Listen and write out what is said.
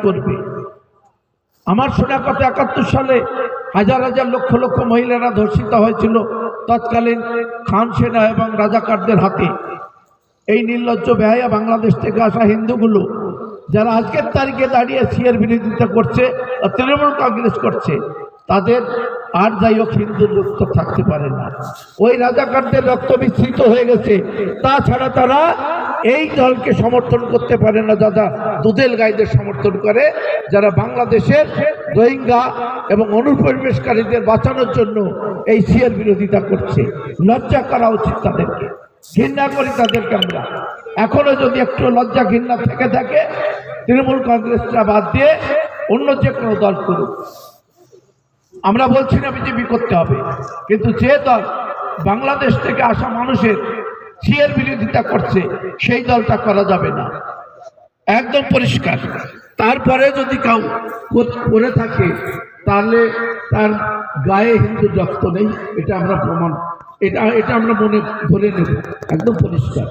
করবে। আমার শোনা কথা ৭১ সালে হাজার হাজার লক্ষ লক্ষ মহিলারা ধর্ষিত হয়েছিল তৎকালীন খান সেনা এবং রাজাকারদের হাতে। এই নির্লজ্জ বেহায়া বাংলাদেশ থেকে আসা হিন্দুগুলো যারা আজকের তারিখে দাঁড়িয়ে সিএর বিরোধিতা করছে, তৃণমূল কংগ্রেস করছে, তাদের আর যাই হোক হিন্দুর রক্ত থাকতে পারে না। ওই রাজাকারদের রক্ত মিশ্রিত হয়ে গেছে। তাছাড়া তারা এই দলকে সমর্থন করতে পারে না, যারা দুধেল গাইদের সমর্থন করে, যারা বাংলাদেশের রোহিঙ্গা এবং অনুপ্রবেশকারীদের বাঁচানোর জন্য এই সিএর বিরোধিতা করছে। লজ্জা করা উচিত তাদেরকে, ঘৃণা করি তাদেরকে আমরা। এখনো যদি একটু লজ্জা ঘৃণা থেকে থাকে, তৃণমূল কংগ্রেসটা বাদ দিয়ে অন্য যে কোনো দল করুক। আমরা বলছি না বিজেপি করতে হবে, কিন্তু যে দল বাংলাদেশ থেকে আসা মানুষের সিএর বিরোধিতা করছে সেই দলটা করা যাবে না, একদম পরিষ্কার। তারপরে যদি কেউ করে থাকে তাহলে তার গায়ে হিন্দুর রক্ত নেই, এটা আমরা প্রমাণ, এটা আমরা মনে ধরে নেব, একদম পরিষ্কার।